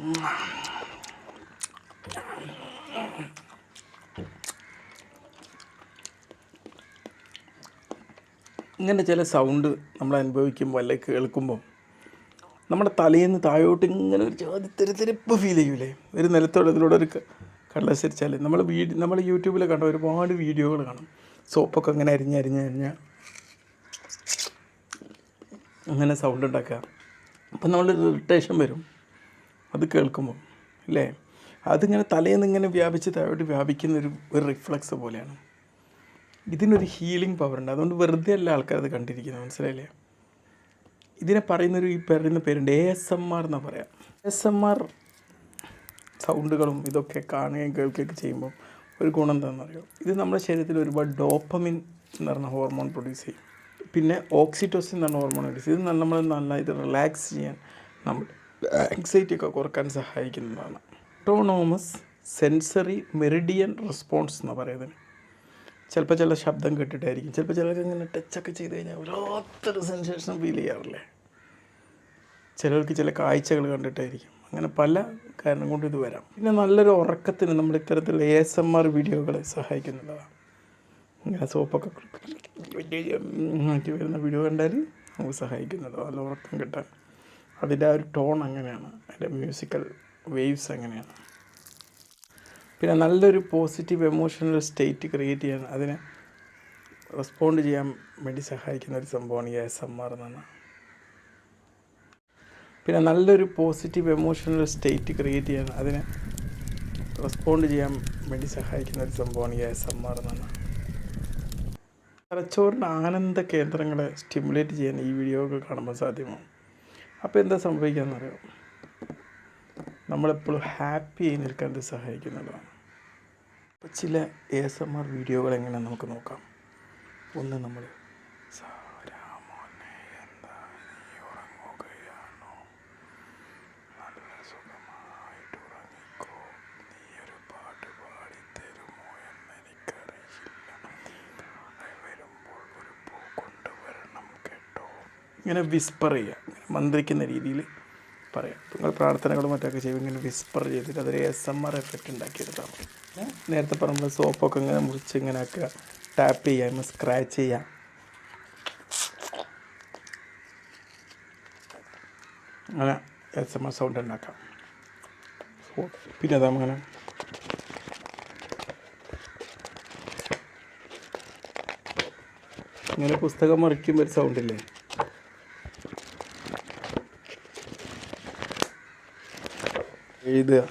ഇങ്ങനെ ചില സൗണ്ട് നമ്മൾ അനുഭവിക്കുമ്പോൾ അല്ലെങ്കിൽ കേൾക്കുമ്പോൾ നമ്മുടെ തലയിൽ നിന്ന് താഴോട്ട് ഇങ്ങനെ ഒരു ജാതി തിരിപ്പ് ഫീൽ ചെയ്യൂലേ. ഒരു നിലത്തോടത്തിലൂടെ ഒരു കള്ളസരിച്ചാൽ നമ്മൾ യൂട്യൂബിൽ കണ്ട ഒരുപാട് വീഡിയോകൾ കാണും. സോപ്പൊക്കെ അങ്ങനെ അരിഞ്ഞ് അങ്ങനെ സൗണ്ട് ഉണ്ടാക്കുക. അപ്പം നമ്മളൊരു ഇറിറ്റേഷൻ വരും അത് കേൾക്കുമ്പോൾ അല്ലേ. അതിങ്ങനെ തലയിൽ നിന്ന് ഇങ്ങനെ വ്യാപിച്ച് താഴോട്ട് വ്യാപിക്കുന്ന ഒരു റിഫ്ലക്സ് പോലെയാണ്. ഇതിനൊരു ഹീലിംഗ് പവർ ഉണ്ട്. അതുകൊണ്ട് വെറുതെ അല്ല ആൾക്കാർ അത് കണ്ടിരിക്കുന്നത്, മനസ്സിലായില്ലേ. ഇതിനെ പറയുന്ന പേരുണ്ട് ASMR എന്നാണ് പറയാം. ASMR സൗണ്ടുകളും ഇതൊക്കെ കാണുകയും കേൾക്കുകയൊക്കെ ചെയ്യുമ്പോൾ ഒരു ഗുണം എന്താണെന്നറിയോ, ഇത് നമ്മുടെ ശരീരത്തിൽ ഒരുപാട് ഡോപ്പമിൻ എന്ന് പറഞ്ഞ ഹോർമോൺ പ്രൊഡ്യൂസ് ചെയ്യും. പിന്നെ ഓക്സിറ്റോസിൻ എന്ന് പറഞ്ഞ ഹോർമോൺ പ്രൊഡ്യൂസ് ചെയ്യും. ഇത് നമ്മൾ നന്നായിട്ട് റിലാക്സ് ചെയ്യാൻ, നമ്മൾ ആങ്സൈറ്റി ഒക്കെ കുറക്കാൻ സഹായിക്കുന്നതാണ്. ഓട്ടോണോമസ് സെൻസറി മെറിഡിയൻ റെസ്പോൺസ് എന്ന് പറയുന്നത്. ചിലപ്പോൾ ചില ശബ്ദം കേട്ടിട്ടായിരിക്കും, ചിലപ്പോൾ ചിലർക്ക് ഇങ്ങനെ ടച്ചൊക്കെ ചെയ്ത് കഴിഞ്ഞാൽ വല്ലാത്തൊരു സെൻസേഷൻ ഫീൽ ചെയ്യാറില്ലേ. ചിലർക്ക് ചില കാഴ്ചകൾ കണ്ടിട്ടായിരിക്കും. അങ്ങനെ പല കാരണം കൊണ്ട് ഇത് വരാം. പിന്നെ നല്ലൊരു ഉറക്കത്തിന് നമ്മൾ ഇത്തരത്തിലുള്ള ASMR വീഡിയോകളെ സഹായിക്കുന്നതാണ്. ഇങ്ങനെ സോപ്പൊക്കെ മാറ്റി വരുന്ന വീഡിയോ കണ്ടാൽ നമുക്ക് സഹായിക്കുന്നതാണ് നല്ല ഉറക്കം കിട്ടാൻ. അതിൻ്റെ ആ ഒരു ടോൺ അങ്ങനെയാണ്, അതിൻ്റെ മ്യൂസിക്കൽ വേവ്സ് അങ്ങനെയാണ്. പിന്നെ നല്ലൊരു പോസിറ്റീവ് എമോഷണൽ സ്റ്റേറ്റ് ക്രിയേറ്റ് ചെയ്യാൻ, അതിനെ റെസ്പോണ്ട് ചെയ്യാൻ വേണ്ടി സഹായിക്കുന്ന ഒരു സംഭവമാണ് ഈ ASMR എന്നാണ്. പിന്നെ നല്ലൊരു പോസിറ്റീവ് എമോഷണൽ സ്റ്റേറ്റ് ക്രിയേറ്റ് ചെയ്യാൻ, അതിനെ റെസ്പോണ്ട് ചെയ്യാൻ വേണ്ടി സഹായിക്കുന്ന ഒരു സംഭവമാണ് ഈ ASMR എന്നാണ്. തലച്ചോറിൻ്റെ ആനന്ദ കേന്ദ്രങ്ങളെ സ്റ്റിമുലേറ്റ് ചെയ്യാൻ ഈ വീഡിയോകൾ കാണുമ്പോൾ സാധ്യമാവും. അപ്പോൾ എന്താ സംഭവിക്കാമെന്നറിയാം, നമ്മളെപ്പോഴും ഹാപ്പി ആയി നിൽക്കാൻ ഇത് സഹായിക്കുന്നതാണ്. അപ്പോൾ ചില ASMR വീഡിയോകൾ എങ്ങനെയാണെന്ന് നമുക്ക് നോക്കാം. ഒന്ന് നമ്മൾ ഇങ്ങനെ വിസ്പർ ചെയ്യുക, മന്ത്രിക്കുന്ന രീതിയിൽ പറയാം. നിങ്ങൾ പ്രാർത്ഥനകളും മറ്റൊക്കെ ചെയ്യും, ഇങ്ങനെ വിസ്പർ ചെയ്തിട്ട് അതൊരു ASMR എഫക്റ്റ് ഉണ്ടാക്കിയെടുത്താൽ മതി. നേരത്തെ പറയുമ്പോൾ സോപ്പൊക്കെ ഇങ്ങനെ മുറിച്ച് ഇങ്ങനെ ആക്കുക, ടാപ്പ് ചെയ്യുക, സ്ക്രാച്ച് ചെയ്യുക. അങ്ങനെ ASMR സൗണ്ട് ഉണ്ടാക്കാം. പിന്നെ അതാ അങ്ങനെ ഇങ്ങനെ പുസ്തകം മറിക്കുമ്പോൾ ഒരു സൗണ്ടില്ലേ, എഴുതുക,